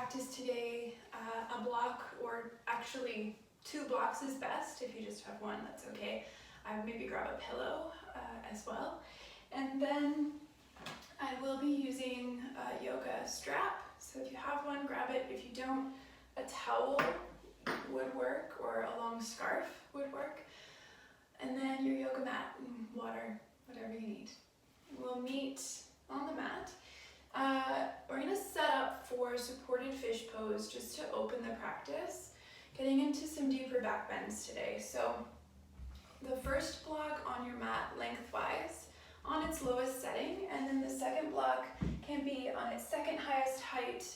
practice today a block, or actually 2 blocks is best. If you just have one, that's okay. I would maybe grab a pillow as well. And then I will be using a yoga strap. So if you have one, grab it. If you don't, a towel would work, or a long scarf would work. And then your yoga mat and water, whatever you need. We'll meet on the mat. We're going to set up for supported fish pose just to open the practice, getting into some deeper back bends today. So the first block on your mat lengthwise on its lowest setting, and then the second block can be on its second highest height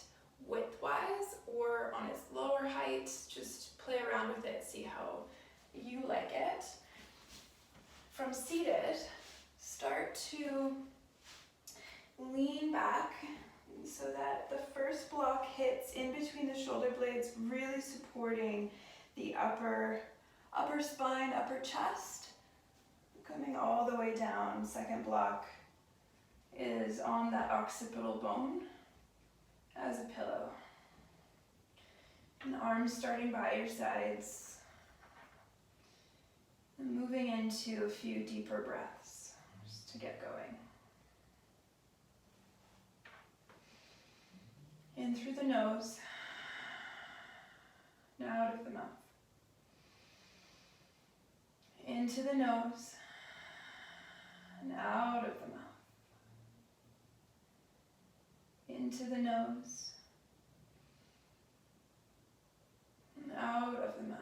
widthwise, or on its lower height. Just play around with it, see how you like it. From seated, start to lean back so that the first block hits in between the shoulder blades, really supporting the upper spine, upper chest, coming all the way down. Second block is on that occipital bone as a pillow. And arms starting by your sides. And moving into a few deeper breaths just to get going. In through the nose, and out of the mouth. Into the nose, and out of the mouth. Into the nose, and out of the mouth.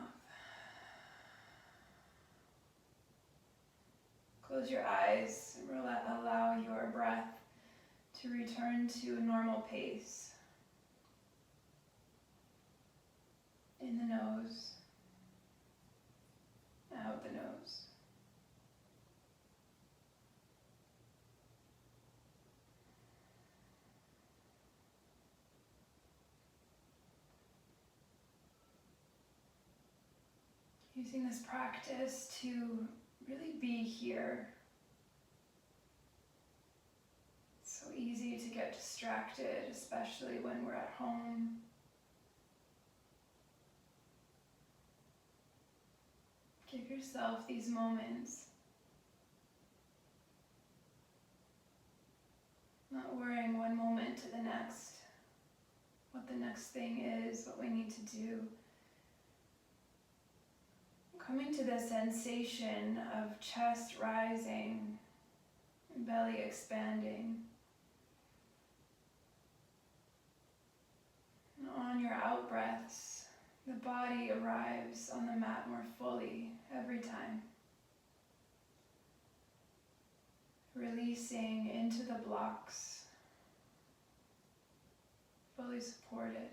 Close your eyes and allow your breath to return to a normal pace. In the nose, out the nose. Using this practice to really be here. It's so easy to get distracted, especially when we're at home. Give yourself these moments. Not worrying one moment to the next, what the next thing is, what we need to do. Coming to the sensation of chest rising and belly expanding. And on your out breaths, the body arrives on the mat more fully every time. Releasing into the blocks, fully supported.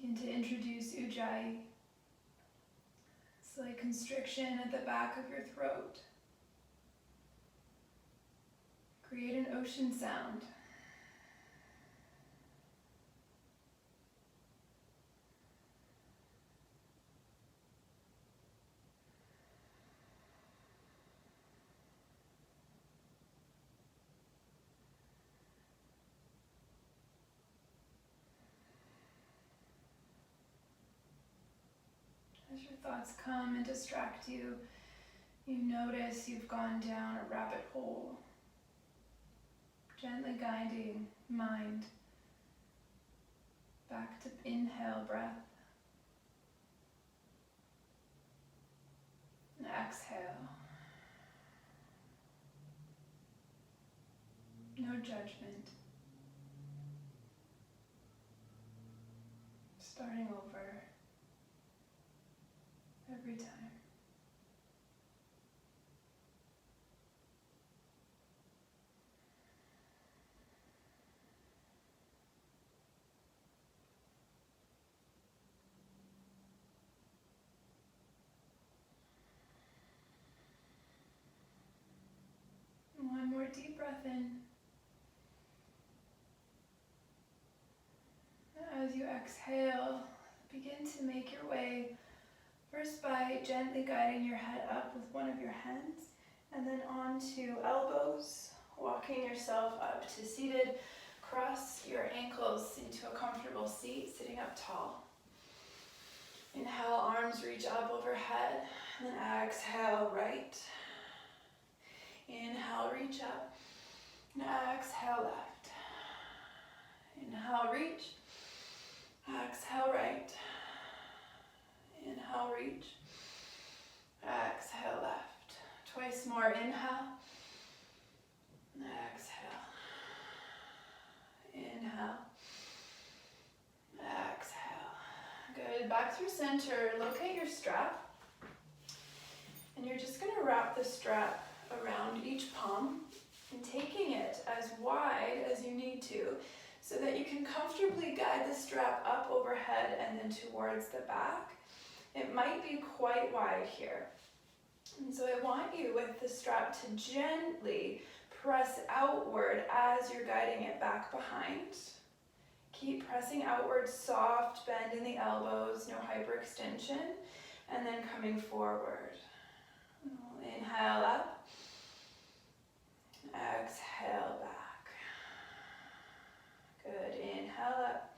Begin to introduce Ujjayi, slight constriction at the back of your throat. Create an ocean sound. As your thoughts come and distract you, you notice you've gone down a rabbit hole, gently guiding mind back to inhale breath and exhale. No judgment. Starting over every time. Exhale. Begin to make your way first by gently guiding your head up with one of your hands, and then onto elbows, walking yourself up to seated. Cross your ankles into a comfortable seat, sitting up tall. Inhale, arms reach up overhead, and then exhale, right. Inhale, reach up, and exhale, left. Inhale, reach, exhale, right. Inhale, reach, exhale, left. Twice more, inhale, exhale, inhale, exhale. Good, back through center, locate your strap, and you're just gonna wrap the strap around each palm and taking it as wide as you need to so that you can comfortably guide the strap up overhead and then towards the back. It might be quite wide here. And so I want you with the strap to gently press outward as you're guiding it back behind. Keep pressing outward, soft bend in the elbows, no hyperextension, and then coming forward. Inhale up, exhale back. Good, inhale up,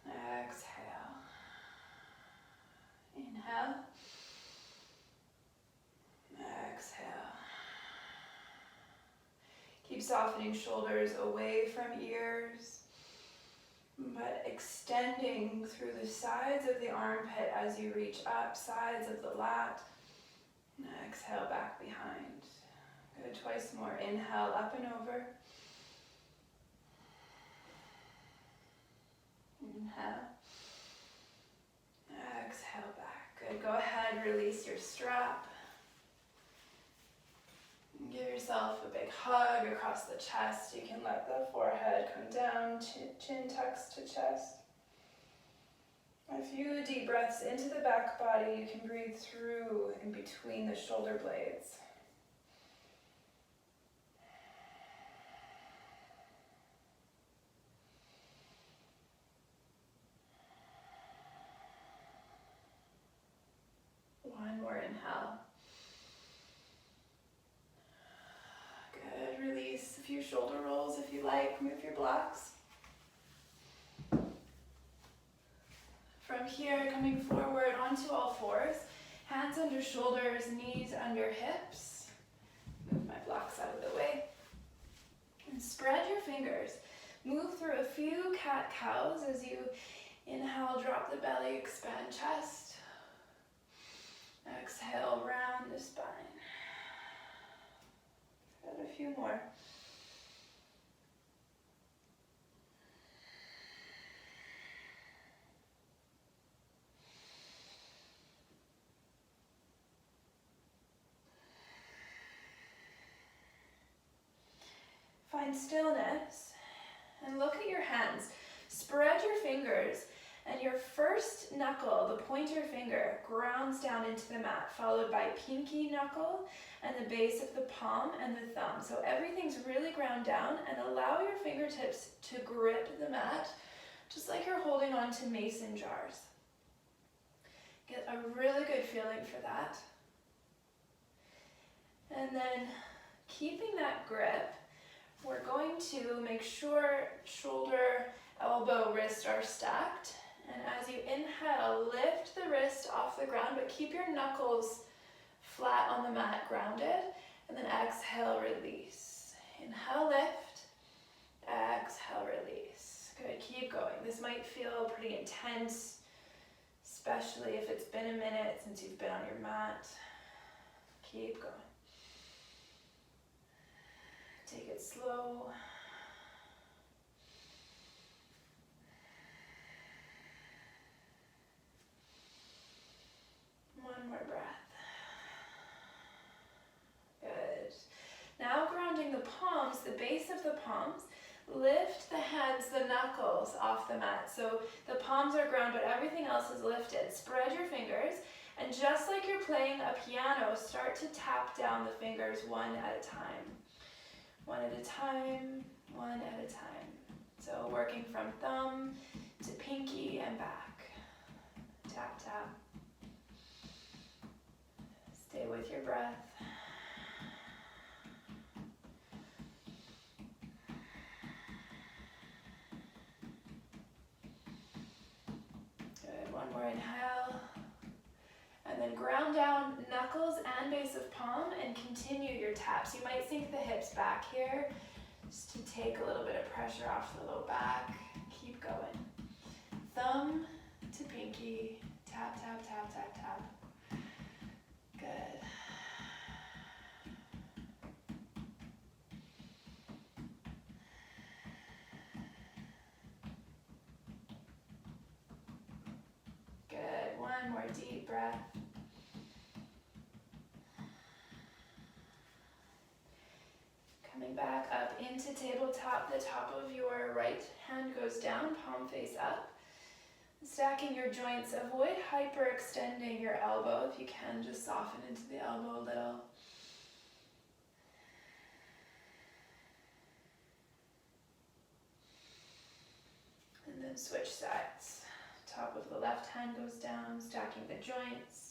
exhale, inhale, exhale. Keep softening shoulders away from ears, but extending through the sides of the armpit as you reach up, sides of the lat. And exhale back behind. Good, twice more. Inhale up and over. Inhale. Exhale back. Good, go ahead, release your strap. Give yourself a big hug across the chest. You can let the forehead come down, chin tucks to chest. A few deep breaths into the back body. You can breathe through in between the shoulder blades. One more inhale. Good, release a few shoulder rolls if you like. Move your blocks. From here, coming forward onto all fours, hands under shoulders, knees under hips. Move my blocks out of the way. And spread your fingers. Move through a few cat-cows as you inhale, drop the belly, expand chest. Exhale, round the spine. Got a few more. Find stillness and look at your hands. Spread your fingers and your first knuckle, the pointer finger, grounds down into the mat, followed by pinky knuckle and the base of the palm and the thumb. So everything's really ground down, and allow your fingertips to grip the mat, just like you're holding on to mason jars. Get a really good feeling for that. And then keeping that grip, we're going to make sure shoulder, elbow, wrist are stacked. And as you inhale, lift the wrist off the ground, but keep your knuckles flat on the mat, grounded. And then exhale, release. Inhale, lift. Exhale, release. Good, keep going. This might feel pretty intense, especially if it's been a minute since you've been on your mat. Keep going. Take it slow. One more breath. Good. Now grounding the palms, the base of the palms, lift the hands, the knuckles off the mat. So the palms are ground, but everything else is lifted. Spread your fingers, and just like you're playing a piano, start to tap down the fingers one at a time. One at a time, one at a time. So So working from thumb to pinky and back. Tap, tap. Stay with your breath. Good, one more inhale. And then ground down knuckles and base of palm and continue your taps. You might sink the hips back here just to take a little bit of pressure off the low back. Keep going. Thumb to pinky, tap, tap, tap, tap, tap. Good. Good, one more deep breath. Coming back up into tabletop, the top of your right hand goes down, palm face up. Stacking your joints, avoid hyperextending your elbow. If you can, just soften into the elbow a little. And then switch sides. Top of the left hand goes down, stacking the joints.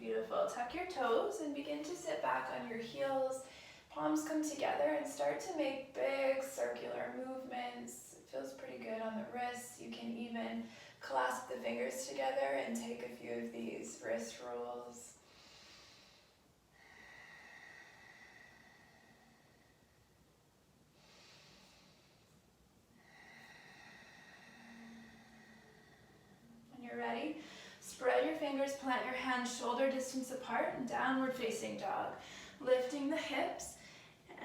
Beautiful. Tuck your toes and begin to sit back on your heels. Palms come together and start to make big circular movements. It feels pretty good on the wrists. You can even clasp the fingers together and take a few of these wrist rolls. When you're ready, spread your fingers, plant your hands shoulder distance apart, and downward facing dog. Lifting the hips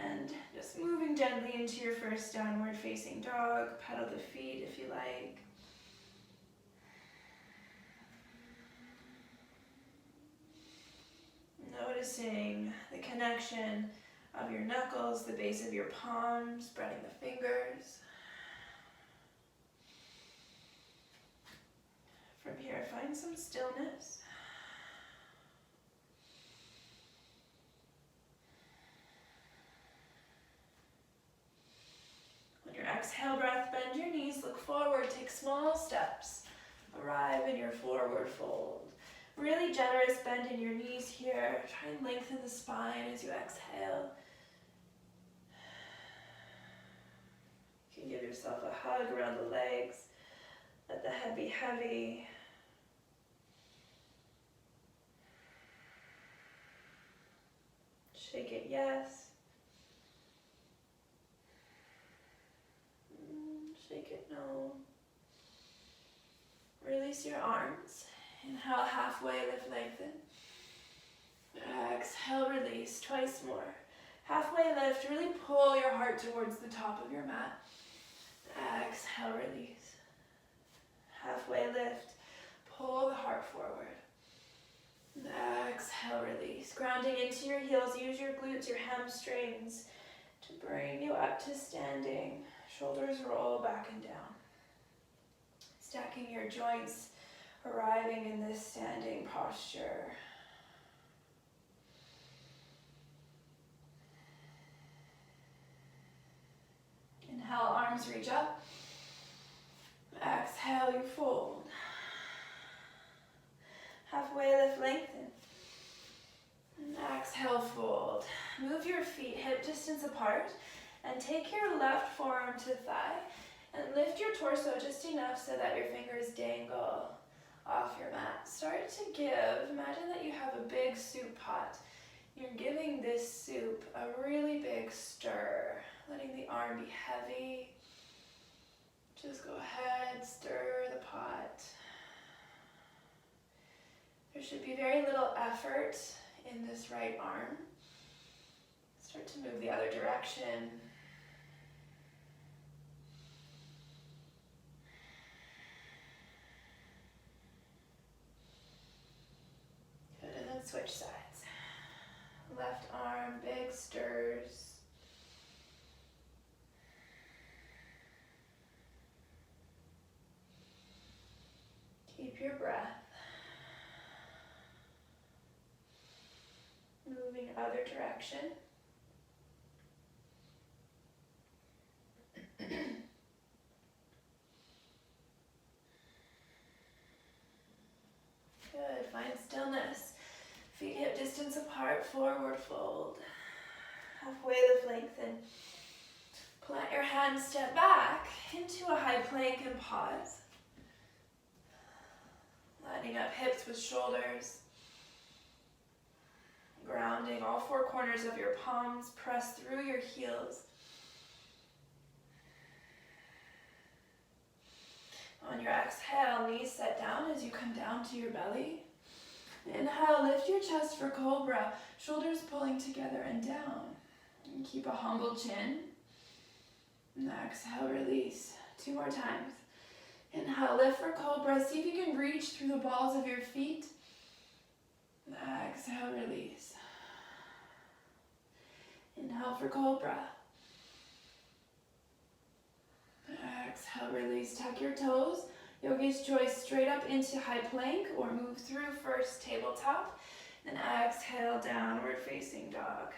and just moving gently into your first downward facing dog. Pedal the feet if you like. Noticing the connection of your knuckles, the base of your palms, spreading the fingers. From here, find some stillness. On your exhale breath, bend your knees, look forward, take small steps. Arrive in your forward fold. Really generous bend in your knees here. Try and lengthen the spine as you exhale. You can give yourself a hug around the legs. Let the head be heavy. Shake it, yes. Shake it, no. Release your arms. Inhale, halfway, lift, lengthen. Exhale, release, twice more. Halfway lift, really pull your heart towards the top of your mat. Exhale, release. Halfway lift, pull the heart forward. Exhale, release. Grounding into your heels, use your glutes, your hamstrings to bring you up to standing. Shoulders roll back and down. Stacking your joints, arriving in this standing posture. Inhale, arms reach up. Exhale, you fold. Halfway lift, lengthen. And exhale, fold. Move your feet hip distance apart and take your left forearm to thigh and lift your torso just enough so that your fingers dangle off your mat. Start to give. Imagine that you have a big soup pot. You're giving this soup a really big stir, letting the arm be heavy. Just go ahead, stir the pot. There should be very little effort in this right arm. Start to move the other direction. Good, and then switch sides. Left arm, big stirs. Keep your breath. Moving other direction. Good, find stillness. Feet hip distance apart, forward fold. Halfway lift, lengthen. Plant your hands, step back into a high plank and pause. Lining up hips with shoulders. Grounding all four corners of your palms, press through your heels. On your exhale, knees set down as you come down to your belly. Inhale, lift your chest for cobra, shoulders pulling together and down. And keep a humble chin. And exhale, release. 2 more times. Inhale, lift for cobra. See if you can reach through the balls of your feet. And exhale, release. Inhale for cobra. Exhale, release. Tuck your toes. Yogi's choice, straight up into high plank or move through first tabletop. Then exhale, downward facing dog.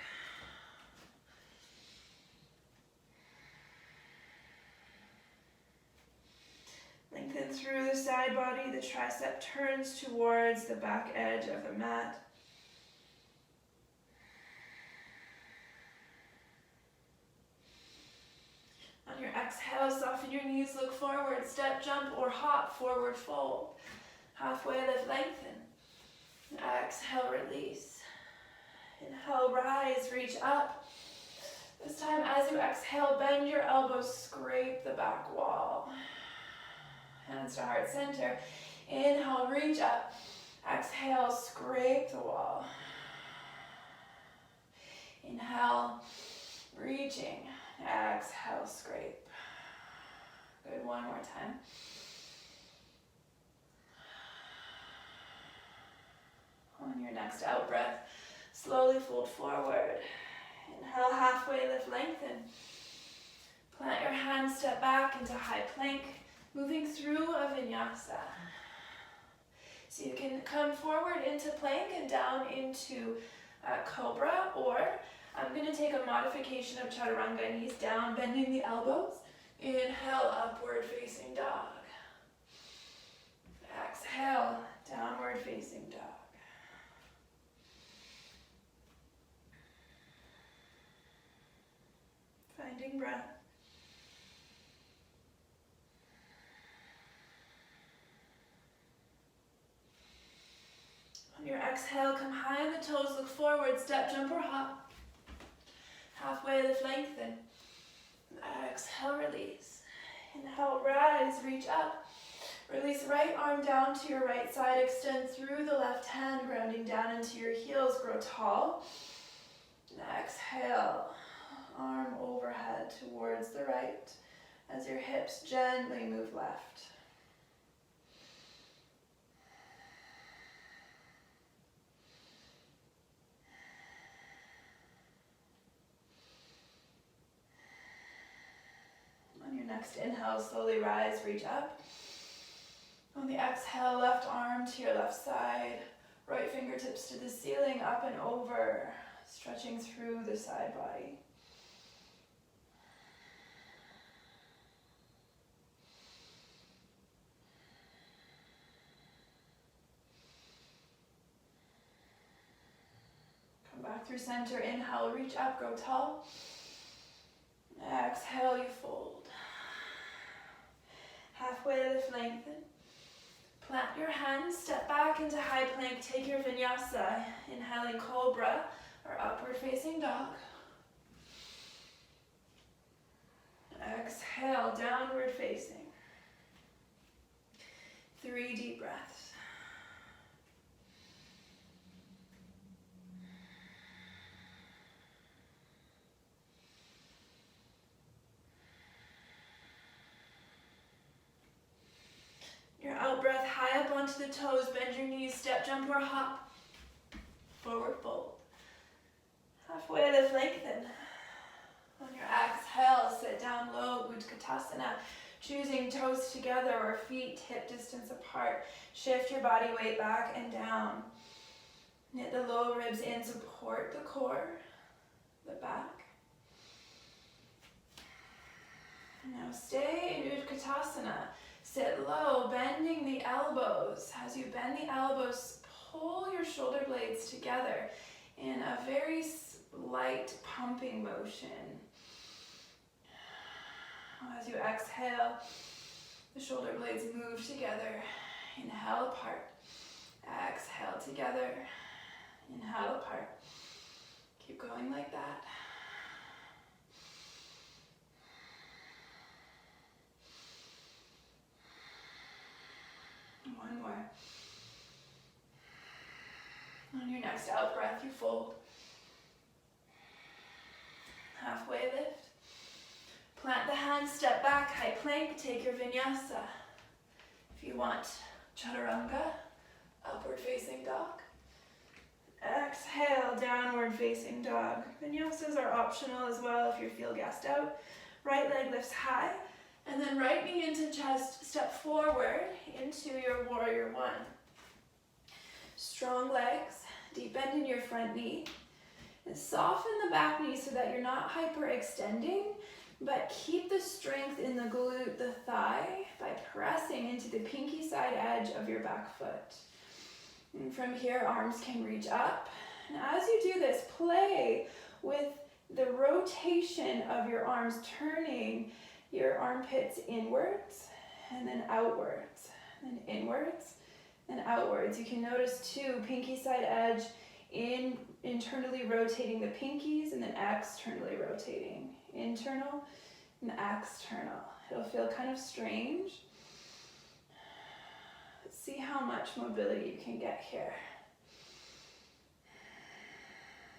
Lengthen through the side body. The tricep turns towards the back edge of the mat. On your exhale, soften your knees, look forward, step, jump, or hop, forward fold. Halfway lift, lengthen. Exhale, release. Inhale, rise, reach up. This time, as you exhale, bend your elbows, scrape the back wall. Hands to heart center. Inhale, reach up. Exhale, scrape the wall. Inhale, reaching. Exhale, scrape. Good, one more time. On your next out breath, slowly fold forward. Inhale, halfway lift, lengthen. Plant your hands, step back into high plank, moving through a vinyasa. So you can come forward into plank and down into cobra, or I'm going to take a modification of chaturanga, knees down, bending the elbows. Inhale, upward facing dog. Exhale, downward facing dog. Finding breath. On your exhale, come high on the toes, look forward, step, jump, or hop. Halfway lift, lengthen. Exhale, release. Inhale, rise, reach up. Release right arm down to your right side. Extend through the left hand, grounding down into your heels. Grow tall. Exhale, arm overhead towards the right as your hips gently move left. On your next inhale, slowly rise, reach up. On the exhale, left arm to your left side, right fingertips to the ceiling, up and over, stretching through the side body. Come back through center, inhale, reach up, grow tall. Exhale, you fold. Halfway lift, lengthen. Plant your hands, step back into high plank, take your vinyasa. Inhaling cobra or upward facing dog. Exhale, downward facing. 3 deep breaths. Your out breath, high up onto the toes, bend your knees, step, jump, or hop. Forward fold. Halfway lift, lengthen. On your exhale, sit down low, Utkatasana. Choosing toes together or feet hip distance apart. Shift your body weight back and down. Knit the lower ribs in, support the core, the back. Now stay in Utkatasana. Sit low, bending the elbows. As you bend the elbows, pull your shoulder blades together in a very light pumping motion. As you exhale, the shoulder blades move together. Inhale apart. Exhale together. Inhale apart. Keep going like that. One more. On your next out breath, you fold. Halfway lift. Plant the hands, step back, high plank, take your vinyasa. If you want chaturanga, upward facing dog. Exhale, downward facing dog. Vinyasas are optional as well if you feel gassed out. Right leg lifts high, and then right knee into chest, step forward into your warrior one. Strong legs, deep bend in your front knee, and soften the back knee so that you're not hyperextending, but keep the strength in the glute, the thigh, by pressing into the pinky side edge of your back foot. And from here, arms can reach up. And as you do this, play with the rotation of your arms, turning your armpits inwards and then outwards, and then inwards and outwards. You can notice too, pinky side edge, internally rotating the pinkies and then externally rotating. Internal and external. It'll feel kind of strange. Let's see how much mobility you can get here.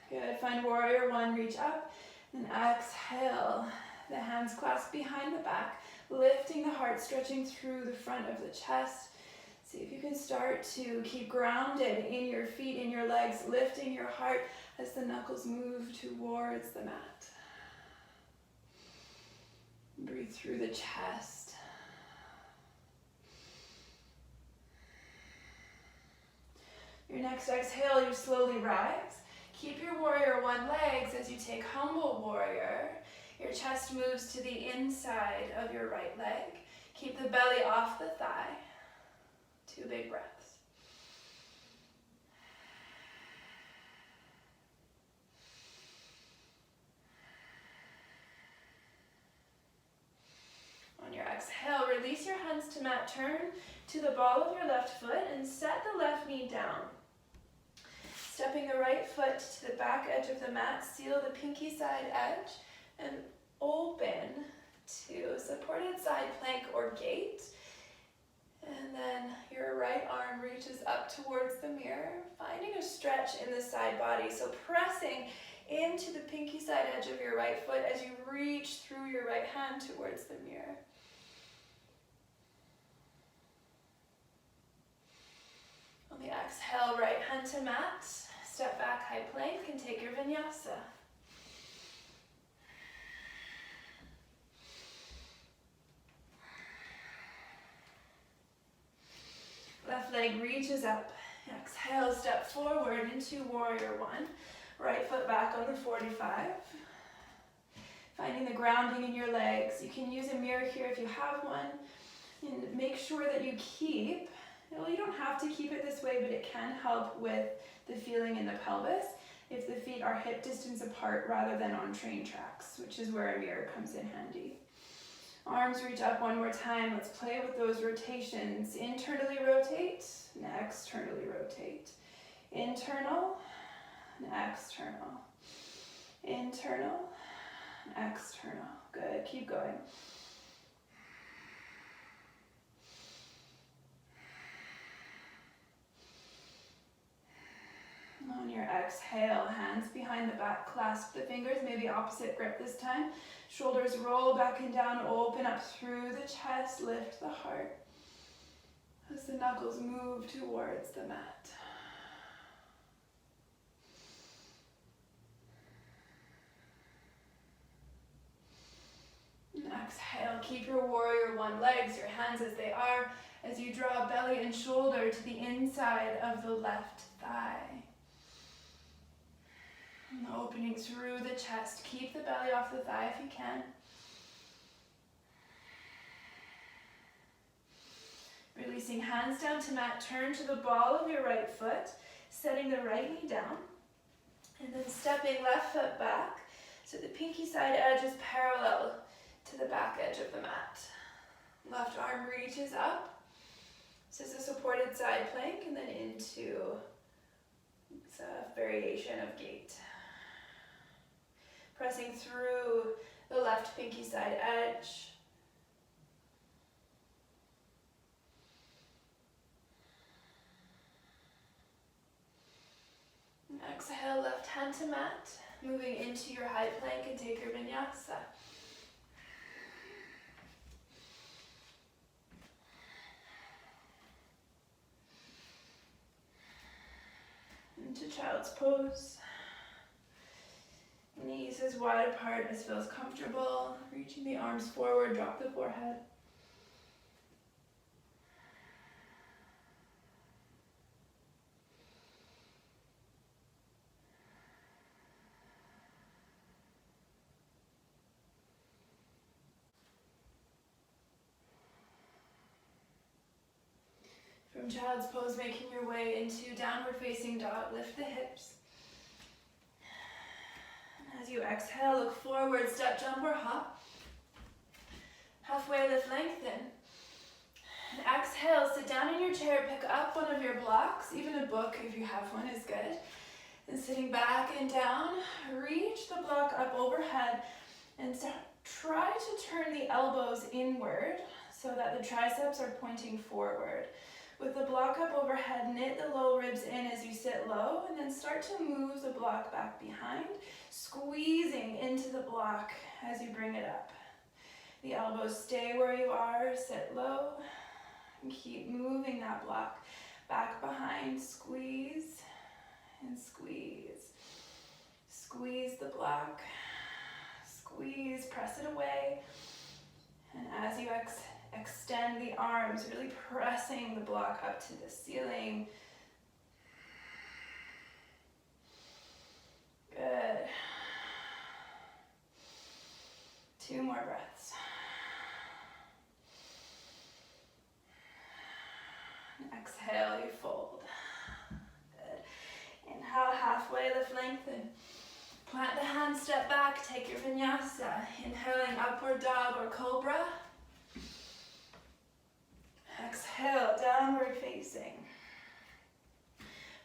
Good, find warrior one, reach up, and exhale. The hands clasp behind the back, lifting the heart, stretching through the front of the chest. See if you can start to keep grounded in your feet, in your legs, lifting your heart as the knuckles move towards the mat. Breathe through the chest. Your next exhale, you slowly rise. Keep your warrior one legs as you take humble warrior. Your chest moves to the inside of your right leg. Keep the belly off the thigh. 2 big breaths. On your exhale, release your hands to mat. Turn to the ball of your left foot and set the left knee down. Stepping the right foot to the back edge of the mat, seal the pinky side edge and open to a supported side plank or gate. And then your right arm reaches up towards the mirror, finding a stretch in the side body. So pressing into the pinky side edge of your right foot as you reach through your right hand towards the mirror. On the exhale, right hand to mat, step back, high plank, and take your vinyasa. Left leg reaches up. Exhale, step forward into warrior one. Right foot back on the 45. Finding the grounding in your legs. You can use a mirror here if you have one. And make sure that you keep, well, you don't have to keep it this way, but it can help with the feeling in the pelvis if the feet are hip distance apart rather than on train tracks, which is where a mirror comes in handy. Arms reach up one more time. Let's play with those rotations. Internally rotate and externally rotate. Internal and external. Internal and external. Good, keep going. On your exhale, hands behind the back, clasp the fingers, maybe opposite grip this time. Shoulders roll back and down, open up through the chest, lift the heart as the knuckles move towards the mat. And Exhale, keep your warrior one legs, your hands as they are, as you draw belly and shoulder to the inside of the left thigh. And opening through the chest. Keep the belly off the thigh if you can. Releasing hands down to mat, turn to the ball of your right foot, setting the right knee down, and then stepping left foot back so the pinky side edge is parallel to the back edge of the mat. Left arm reaches up. This is a supported side plank, and then into a variation of gate. Pressing through the left pinky side edge. Exhale, left hand to mat, moving into your high plank and take your vinyasa. Into child's pose. Knees as wide apart as feels comfortable. Reaching the arms forward, drop the forehead. From child's pose, making your way into downward facing dog, lift the hips. And as you exhale, look forward, step, jump, or hop. Halfway lift, lengthen. And exhale, sit down in your chair, pick up one of your blocks, even a book if you have one is good. And sitting back and down, reach the block up overhead and try to turn the elbows inward so that the triceps are pointing forward. With the block up overhead, knit the low ribs in as you sit low, and then start to move the block back behind, squeezing into the block as you bring it up. The elbows stay where you are, sit low, and keep moving that block back behind. Squeeze and squeeze. Squeeze the block, squeeze, press it away, and as you extend the arms, really pressing the block up to the ceiling. Good. 2 more breaths. And exhale, you fold. Good. Inhale, halfway lift, lengthen. Plant the hands, step back, take your vinyasa. Inhaling upward dog or cobra. Exhale, downward facing.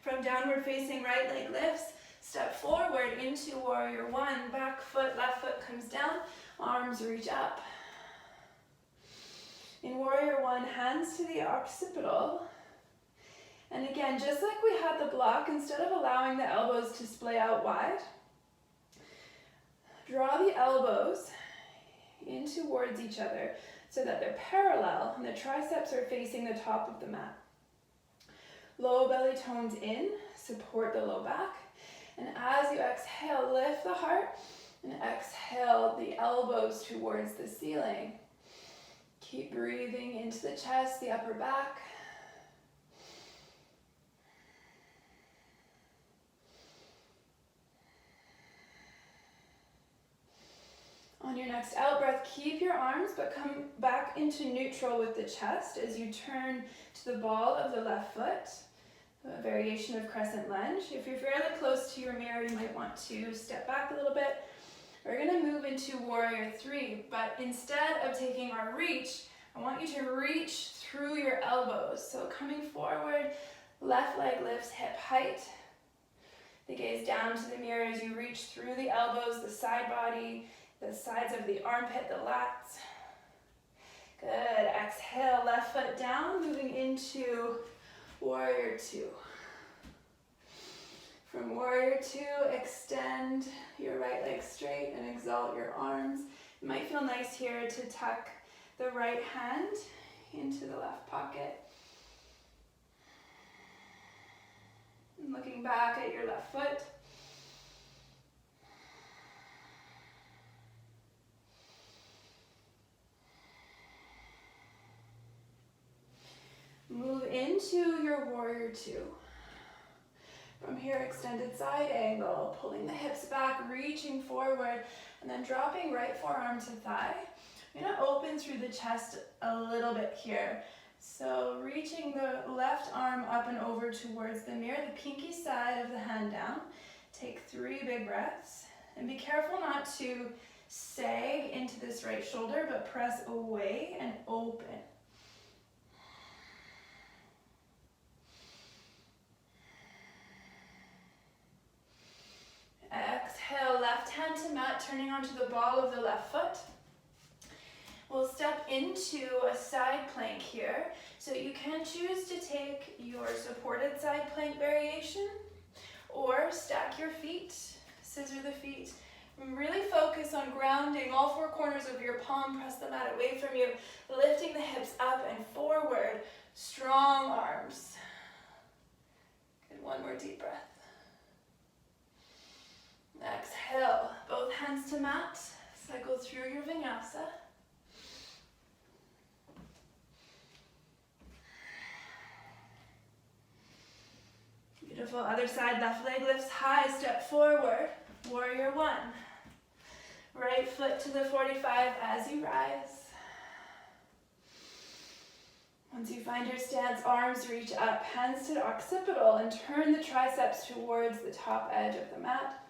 From downward facing, right leg lifts, step forward into warrior one, back foot, left foot comes down, arms reach up. In warrior one, hands to the occipital. And again, just like we had the block, instead of allowing the elbows to splay out wide, draw the elbows in towards each other so that they're parallel and the triceps are facing the top of the mat. Low belly tones in, support the low back. And as you exhale, lift the heart and exhale the elbows towards the ceiling. Keep breathing into the chest, the upper back. On your next out breath, keep your arms but come back into neutral with the chest as you turn to the ball of the left foot, a variation of crescent lunge. If you're fairly close to your mirror, you might want to step back a little bit. We're going to move into warrior three, but instead of taking our reach, I want you to reach through your elbows. So coming forward, left leg lifts hip height. The gaze down to the mirror as you reach through the elbows, the side body, the sides of the armpit, the lats. Good. Exhale, left foot down, moving into warrior two. From warrior two, extend your right leg straight and exalt your arms. It might feel nice here to tuck the right hand into the left pocket. And looking back at your left foot. into your warrior two. From here, extended side angle, pulling the hips back, reaching forward, and then dropping right forearm to thigh. You're gonna open through the chest a little bit here. So reaching the left arm up and over towards the mirror, the pinky side of the hand down. Take 3 big breaths, and be careful not to sag into this right shoulder, but press away and open. Exhale, left hand to mat, turning onto the ball of the left foot. We'll step into a side plank here. So you can choose to take your supported side plank variation or stack your feet, scissor the feet. Really focus on grounding all 4 corners of your palm, press the mat away from you, lifting the hips up and forward, strong arms. Good, one more deep breath. Exhale, both hands to mat, cycle through your vinyasa. Beautiful, other side, left leg lifts high, step forward, warrior one. Right foot to the 45 as you rise. Once you find your stance, arms reach up, hands to the occipital, and turn the triceps towards the top edge of the mat.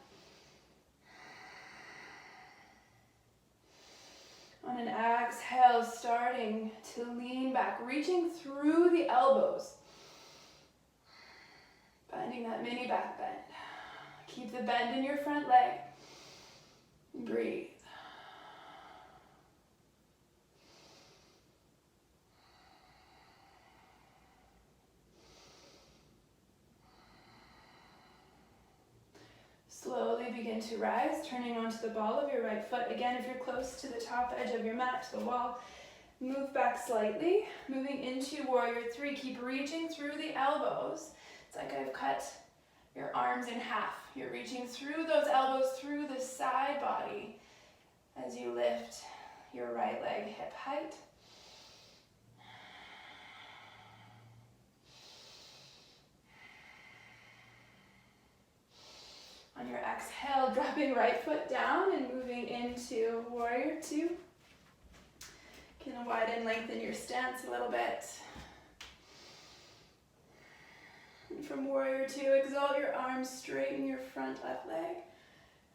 On an exhale, starting to lean back, reaching through the elbows. Finding that mini back bend. Keep the bend in your front leg. Breathe. Slowly begin to rise, turning onto the ball of your right foot. Again, if you're close to the top edge of your mat, to the wall, move back slightly. Moving into warrior three, keep reaching through the elbows. It's like I've cut your arms in half. You're reaching through those elbows, through the side body as you lift your right leg hip height. On your exhale, dropping right foot down and moving into warrior two. You can widen, lengthen your stance a little bit. And from warrior two, exalt your arms, straighten your front left leg.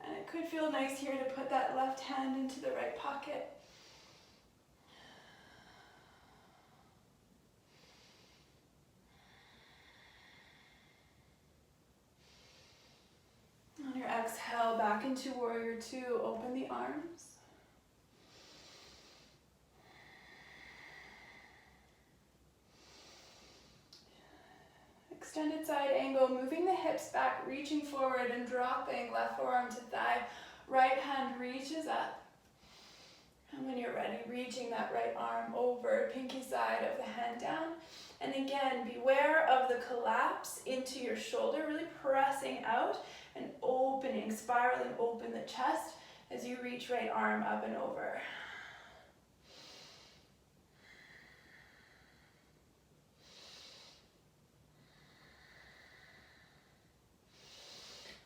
And it could feel nice here to put that left hand into the right pocket. On your exhale, back into warrior two, open the arms. Extended side angle, moving the hips back, reaching forward and dropping left forearm to thigh. Right hand reaches up. And when you're ready, reaching that right arm over, pinky side of the hand down. And again, beware of the collapse into your shoulder, really pressing out and opening, spiraling open the chest as you reach right arm up and over.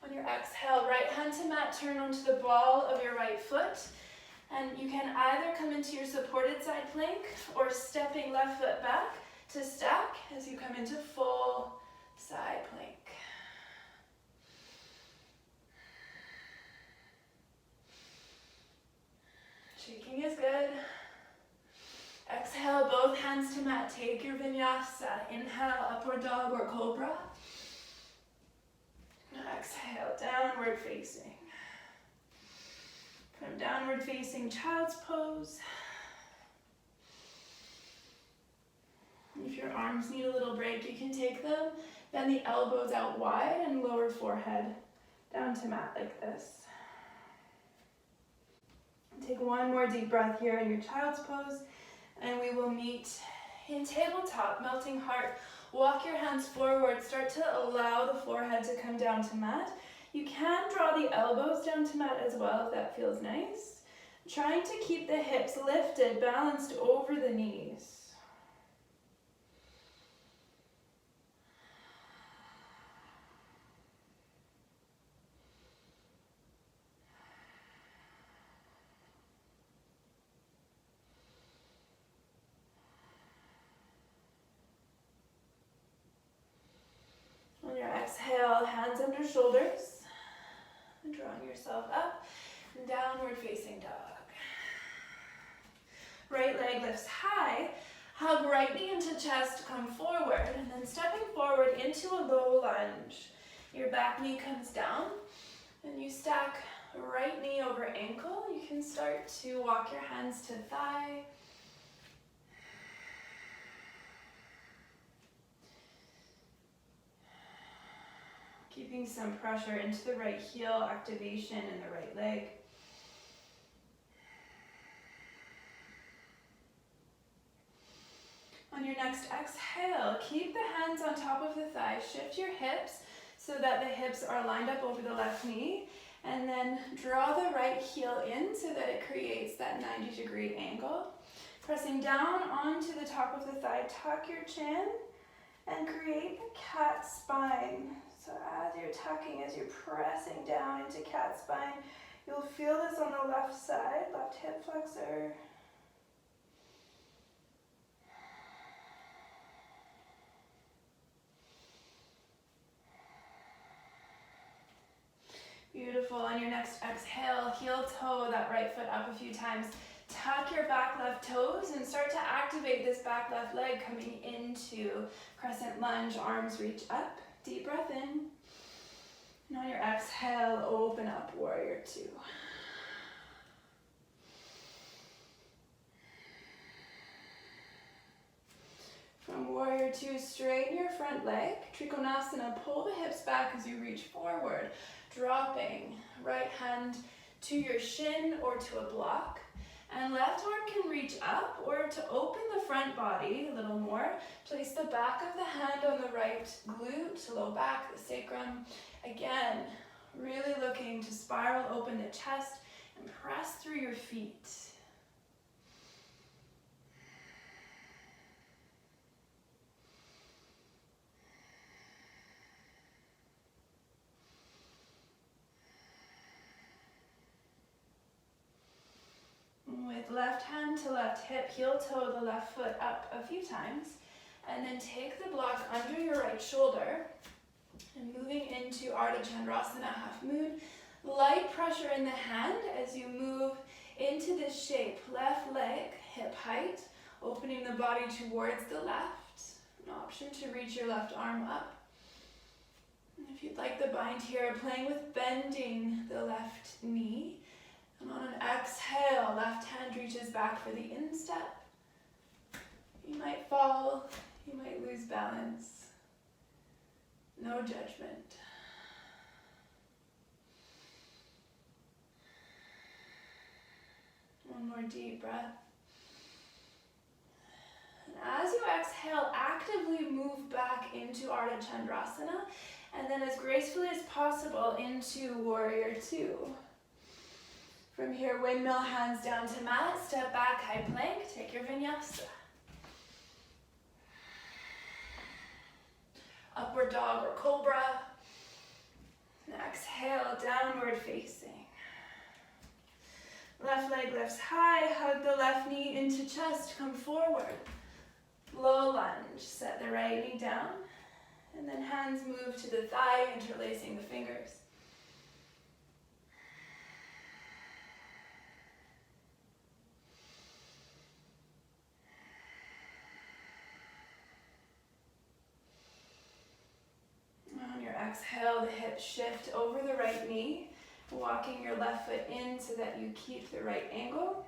On your exhale, right hand to mat, turn onto the ball of your right foot. And you can either come into your supported side plank or stepping left foot back to stack as you come into full side plank. Shaking is good. Exhale, both hands to mat. Take your vinyasa. Inhale, upward dog or cobra. Exhale, downward facing. From downward facing child's pose. If your arms need a little break, you can take them, bend the elbows out wide and lower forehead down to mat like this. Take one more deep breath here in your child's pose, and we will meet in tabletop, melting heart. Walk your hands forward, start to allow the forehead to come down to mat. You can draw the elbows down to mat as well if that feels nice. Trying to keep the hips lifted, balanced over the knees. yourself up, downward facing dog. Right leg lifts high, hug right knee into chest, come forward, and then stepping forward into a low lunge. Your back knee comes down, and you stack right knee over ankle. You can start to walk your hands to thigh. Keeping some pressure into the right heel, activation in the right leg. On your next exhale, keep the hands on top of the thighs. Shift your hips so that the hips are lined up over the left knee. And then draw the right heel in so that it creates that 90-degree angle. Pressing down onto the top of the thigh, tuck your chin and create a cat spine. So as you're tucking, as you're pressing down into cat spine, you'll feel this on the left side, left hip flexor. Beautiful. On your next exhale, heel toe that right foot up a few times. Tuck your back left toes and start to activate this back left leg coming into crescent lunge, arms reach up. Deep breath in. And on your exhale, open up, warrior two. From warrior two, straighten your front leg. Trikonasana, pull the hips back as you reach forward. Dropping right hand to your shin or to a block. And left arm can reach up, or to open the front body a little more, place the back of the hand on the right glute, low back, the sacrum. Again, really looking to spiral open the chest and press through your feet. With left hand to left hip, heel toe the left foot up a few times, and then take the block under your right shoulder, and moving into Ardha Chandrasana, half moon. Light pressure in the hand as you move into this shape. Left leg, hip height, opening the body towards the left. An option to reach your left arm up. And if you'd like the bind here, playing with bending the left knee. And on an exhale, left hand reaches back for the instep. You might fall, you might lose balance. No judgment. One more deep breath. And as you exhale, actively move back into Ardha Chandrasana, and then as gracefully as possible into warrior two. From here, windmill, hands down to mat, step back, high plank, take your vinyasa. Upward dog or cobra. And exhale, downward facing. Left leg lifts high, hug the left knee into chest, come forward. Low lunge, set the right knee down, and then hands move to the thigh, interlacing the fingers. On your exhale, the hips shift over the right knee, walking your left foot in so that you keep the right angle.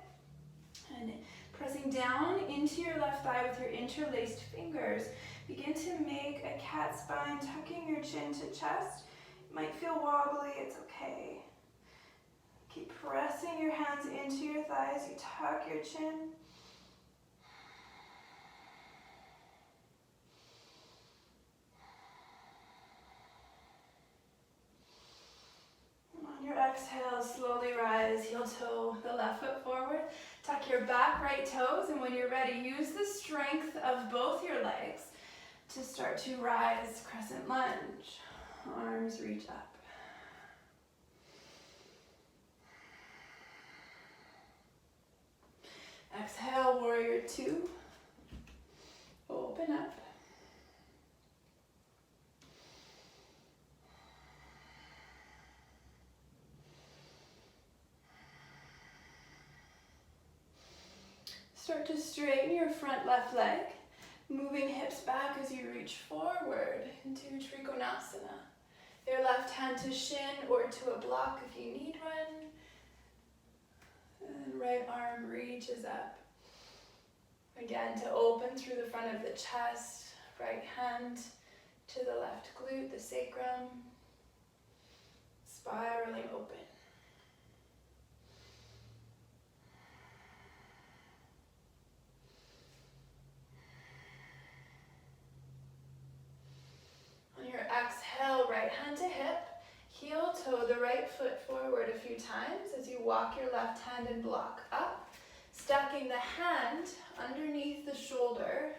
And pressing down into your left thigh with your interlaced fingers, begin to make a cat spine, tucking your chin to chest. It might feel wobbly, it's okay. Keep pressing your hands into your thighs, you tuck your chin. On your exhale, slowly rise, heel toe the left foot forward. Tuck your back right toes, and when you're ready, use the strength of both your legs to start to rise, crescent lunge. Arms reach up. Exhale, warrior two. Open up. Start to straighten your front left leg, moving hips back as you reach forward into Trikonasana. Your left hand to shin or to a block if you need one. And right arm reaches up. Again, to open through the front of the chest, right hand to the left glute, the sacrum, spiraling open. On your exhale, right hand to hip, heel toe the right foot forward a few times as you walk your left hand and block up, stacking the hand underneath the shoulder.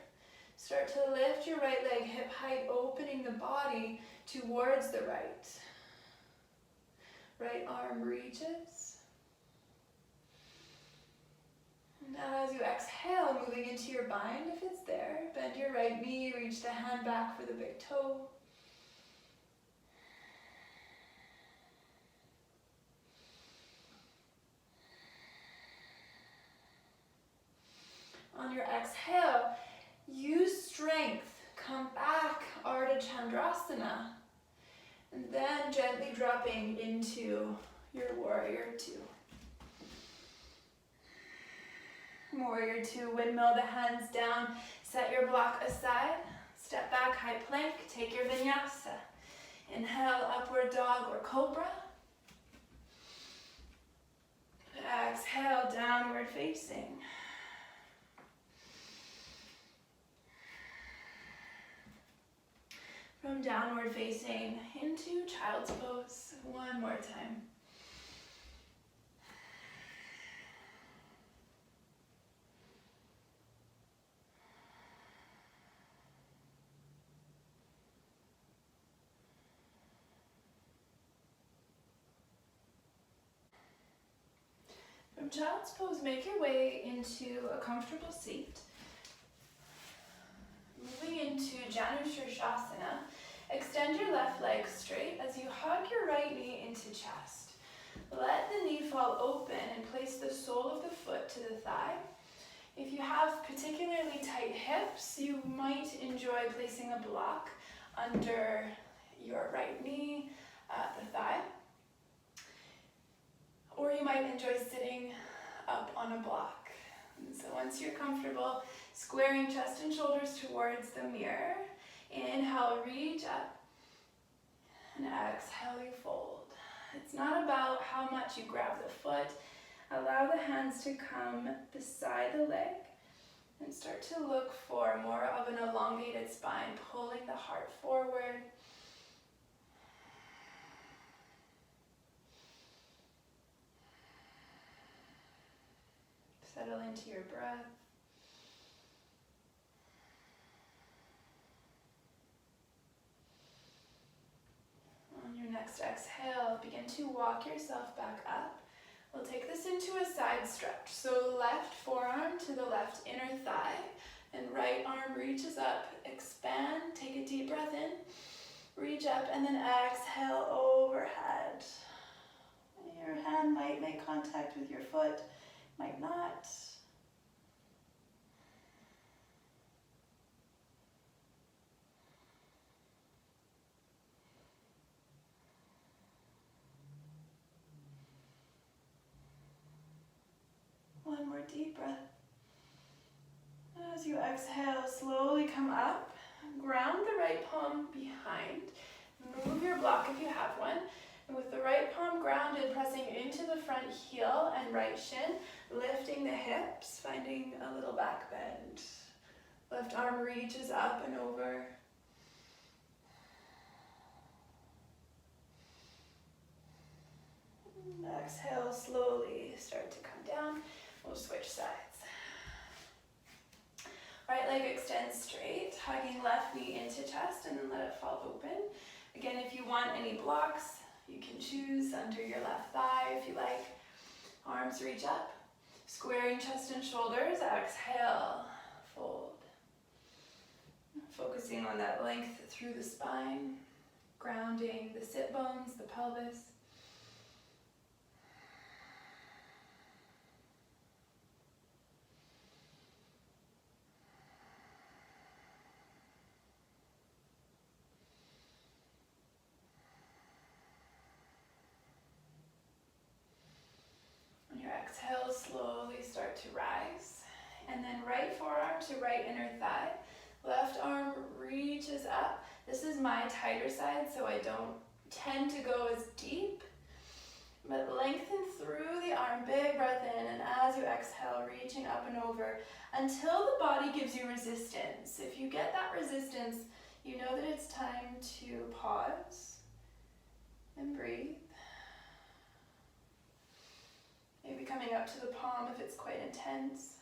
Start to lift your right leg hip height, opening the body towards the right. Right arm reaches. Now as you exhale, moving into your bind if it's there, bend your right knee, reach the hand back for the big toe. On your exhale, use strength, come back, Ardha Chandrasana, and then gently dropping into your Warrior Two. Warrior Two, windmill the hands down, set your block aside, step back, high plank, take your Vinyasa. Inhale, upward dog or cobra. Exhale, downward facing. From downward facing into child's pose. One more time. From child's pose, make your way into a comfortable seat. Moving into Janu Shirshasana, extend your left leg straight as you hug your right knee into chest. Let the knee fall open and place the sole of the foot to the thigh. If you have particularly tight hips, you might enjoy placing a block under your right knee at the thigh. Or you might enjoy sitting up on a block. And so once you're comfortable, squaring chest and shoulders towards the mirror. Inhale, reach up. And exhale, you fold. It's not about how much you grab the foot. Allow the hands to come beside the leg and start to look for more of an elongated spine, pulling the heart forward. Settle into your breath. On your next exhale, begin to walk yourself back up. We'll take this into a side stretch. So left forearm to the left inner thigh and right arm reaches up. Expand, take a deep breath in, reach up and then exhale overhead. Your hand might make contact with your foot, might not. One more deep breath. As you exhale, slowly come up. Ground the right palm behind. Move your block if you have one. And with the right palm grounded, pressing into the front heel and right shin, lifting the hips, finding a little back bend. Left arm reaches up and over. Exhale, slowly start to come down. We'll switch sides. Right leg extends straight, hugging left knee into chest and then let it fall open. Again, if you want any blocks, you can choose under your left thigh if you like. Arms reach up, squaring chest and shoulders. Exhale, fold. Focusing on that length through the spine, grounding the sit bones, the pelvis. to rise. And then right forearm to right inner thigh. Left arm reaches up. This is my tighter side, so I don't tend to go as deep. But lengthen through the arm, big breath in, and as you exhale, reaching up and over until the body gives you resistance. If you get that resistance, you know that it's time to pause and breathe. Maybe coming up to the palm if it's quite intense.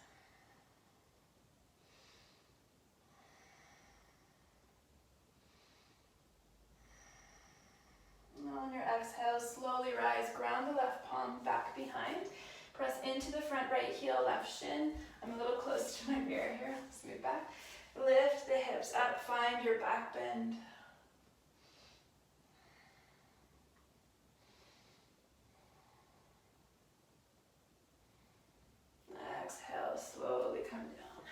On your exhale, slowly rise, ground the left palm back behind. Press into the front right heel, left shin. I'm a little close to my mirror here, let's move back. Lift the hips up, find your back bend. Exhale, slowly come down.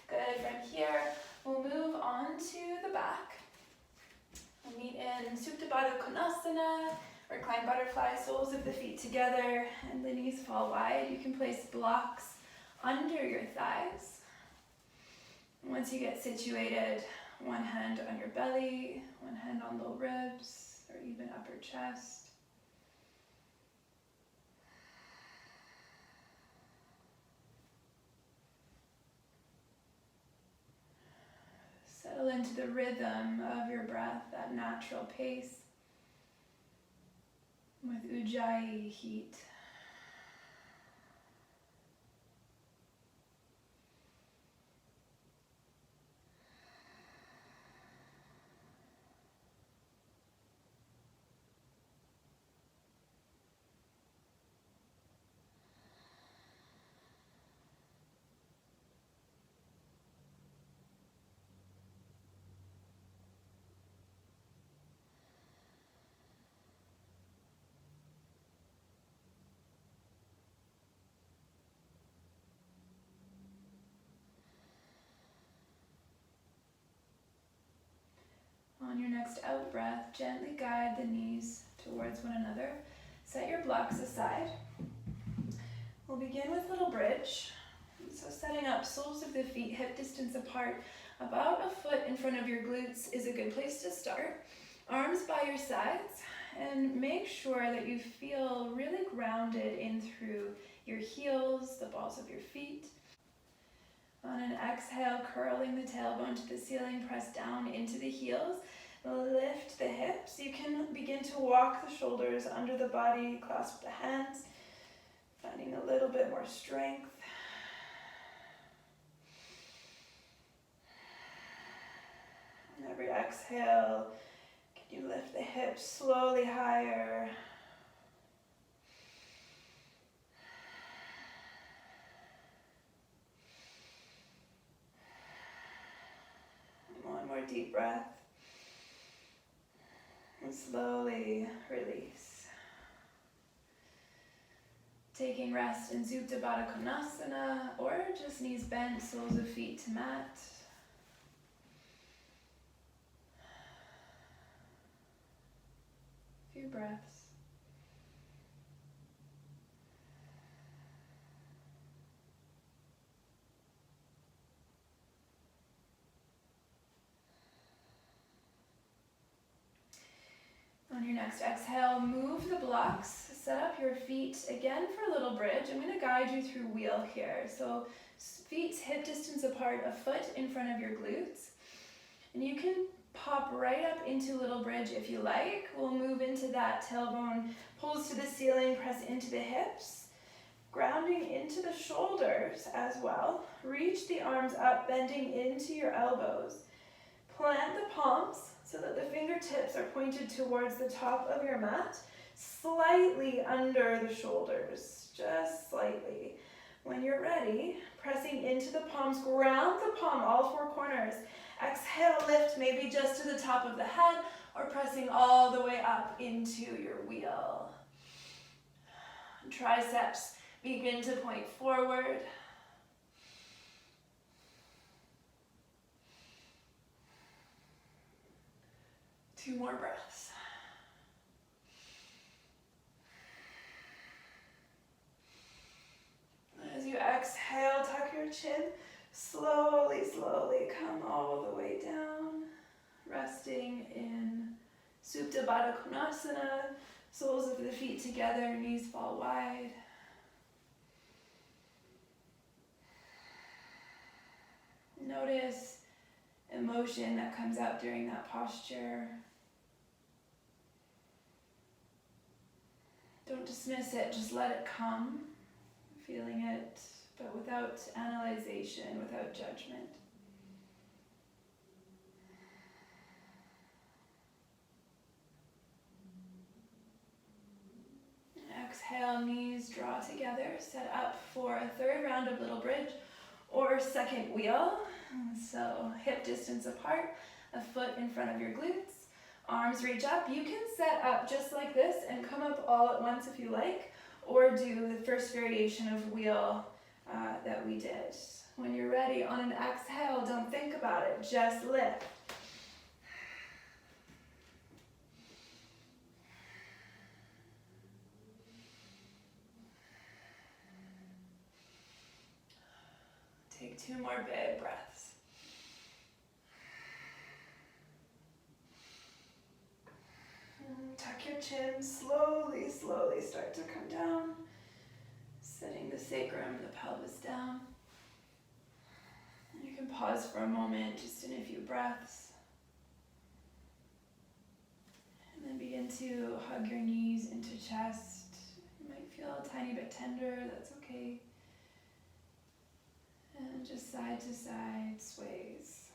Good, from here, we'll move on to the back. We'll meet in Supta Baddha Konasana, reclined butterfly, soles of the feet together, and the knees fall wide. You can place blocks under your thighs. Once you get situated, one hand on your belly, one hand on low ribs, or even upper chest. Settle into the rhythm of your breath, that natural pace with Ujjayi heat. On your next out breath, gently guide the knees towards one another. Set your blocks aside. We'll begin with little bridge. So setting up soles of the feet hip distance apart, about a foot in front of your glutes is a good place to start. Arms by your sides, and make sure that you feel really grounded in through your heels, the balls of your feet. On an exhale, curling the tailbone to the ceiling, press down into the heels. Lift the hips. You can begin to walk the shoulders under the body, clasp the hands, finding a little bit more strength. And every exhale, can you lift the hips slowly higher. One more deep breath. And slowly release. Taking rest in Supta Baddha Konasana, or just knees bent, soles of feet to mat. Few breaths. On your next exhale, move the blocks, set up your feet again for a little bridge. I'm going to guide you through wheel here. So feet hip distance apart, a foot in front of your glutes. And you can pop right up into little bridge if you like. We'll move into that tailbone, pulls to the ceiling, press into the hips. Grounding into the shoulders as well. Reach the arms up, bending into your elbows. Plant the palms so that the fingertips are pointed towards the top of your mat, slightly under the shoulders, just slightly. When you're ready, pressing into the palms, ground the palm all four corners. Exhale, lift maybe just to the top of the head or pressing all the way up into your wheel. Triceps begin to point forward. Two more breaths. Slowly, slowly come all the way down, resting in Supta Baddha Konasana, soles of the feet together, knees fall wide. Notice emotion that comes out during that posture. Don't dismiss it, just let it come, feeling it, but without analyzation, without judgment. Exhale, knees draw together, set up for a third round of little bridge or second wheel. So hip distance apart, a foot in front of your glutes, arms reach up. You can set up just like this and come up all at once if you like, or do the first variation of wheel that we did. When you're ready, on an exhale, don't think about it, just lift. Take 2 more big breaths. Tuck your chin, slowly, slowly start to come down, setting the sacrum and the pelvis down. You can pause for a moment, just in a few breaths. And then begin to hug your knees into chest. You might feel a tiny bit tender, that's okay. And just side to side sways.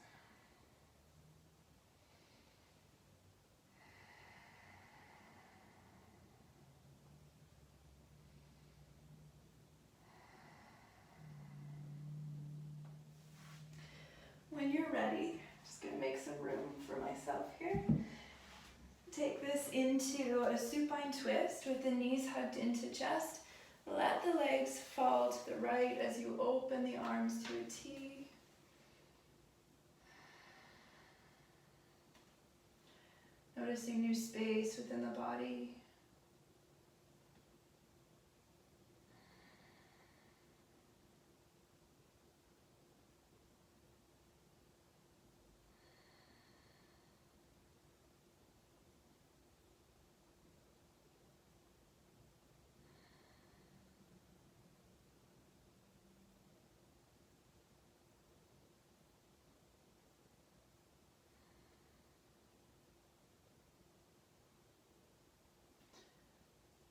When you're ready, just gonna make some room for myself here. Take this into a supine twist with the knees hugged into chest. Let the legs fall to the right as you open the arms to a T. Noticing new space within the body.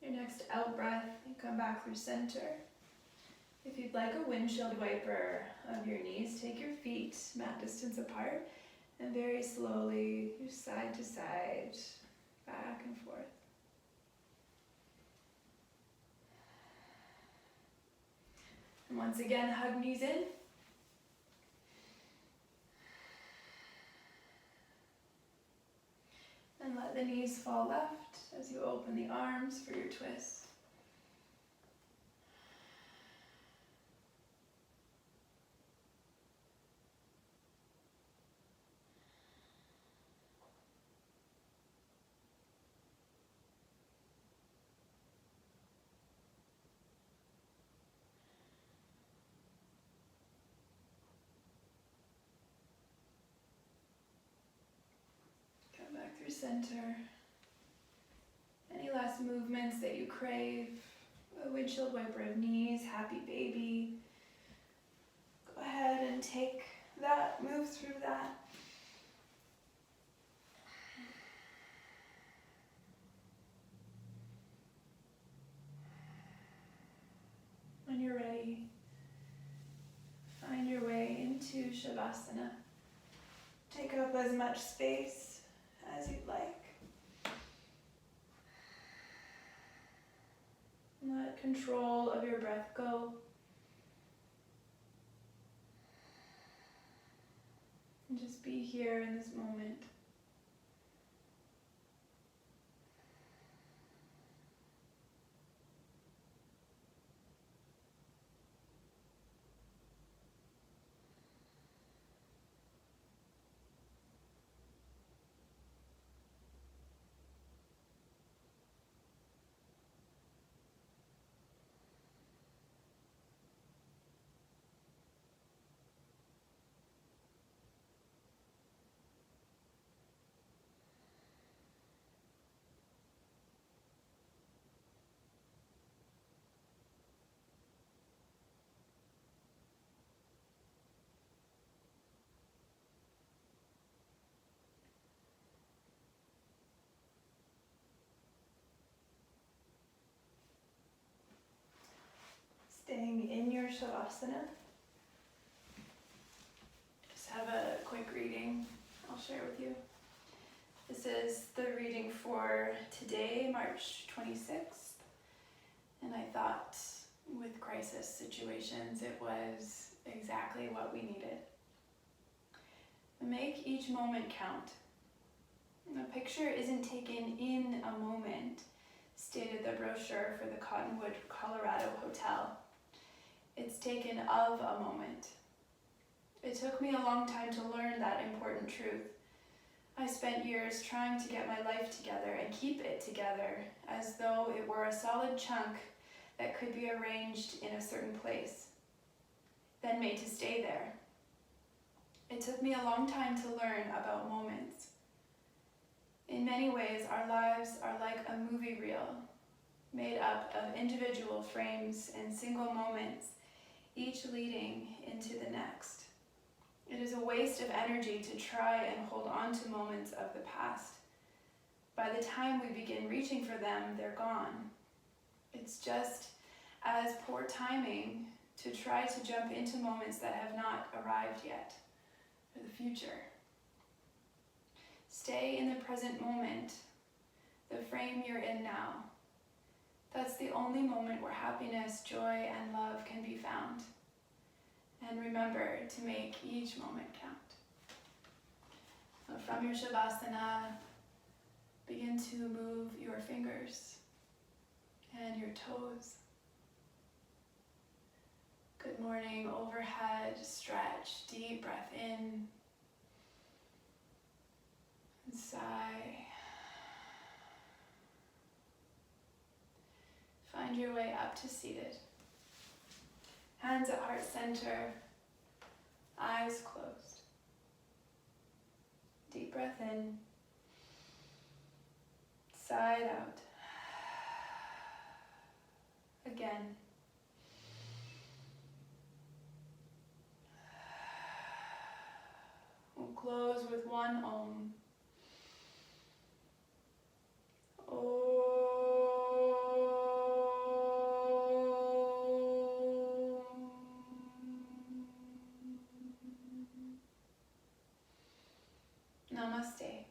Your next out breath, you come back through center. If you'd like a windshield wiper of your knees, take your feet mat distance apart and very slowly, side to side, back and forth. And once again, hug knees in. And let the knees fall left as you open the arms for your twist. Come back through center. Any last movements that you crave? A windshield wiper of knees, happy baby. Go ahead and take that, move through that. When you're ready, find your way into Shavasana. Take up as much space as you'd like. Let control of your breath go. And just be here in this moment. Shavasana. Just have a quick reading I'll share with you. This is the reading for today, March 26th. And I thought with crisis situations, it was exactly what we needed. Make each moment count. The picture isn't taken in a moment, stated the brochure for the Cottonwood, Colorado hotel. It's taken of a moment. It took me a long time to learn that important truth. I spent years trying to get my life together and keep it together as though it were a solid chunk that could be arranged in a certain place, then made to stay there. It took me a long time to learn about moments. In many ways, our lives are like a movie reel, made up of individual frames and single moments, each leading into the next. It is a waste of energy to try and hold on to moments of the past. By the time we begin reaching for them, they're gone. It's just as poor timing to try to jump into moments that have not arrived yet, for the future. Stay in the present moment, the frame you're in now. That's the only moment where happiness, joy, and love can be found. And remember to make each moment count. So from your Shavasana, begin to move your fingers and your toes. Good morning, overhead, stretch, deep breath in, and sigh. Find your way up to seated. Hands at heart center, eyes closed. Deep breath in, side out. Again. We'll close with one Om. Namaste.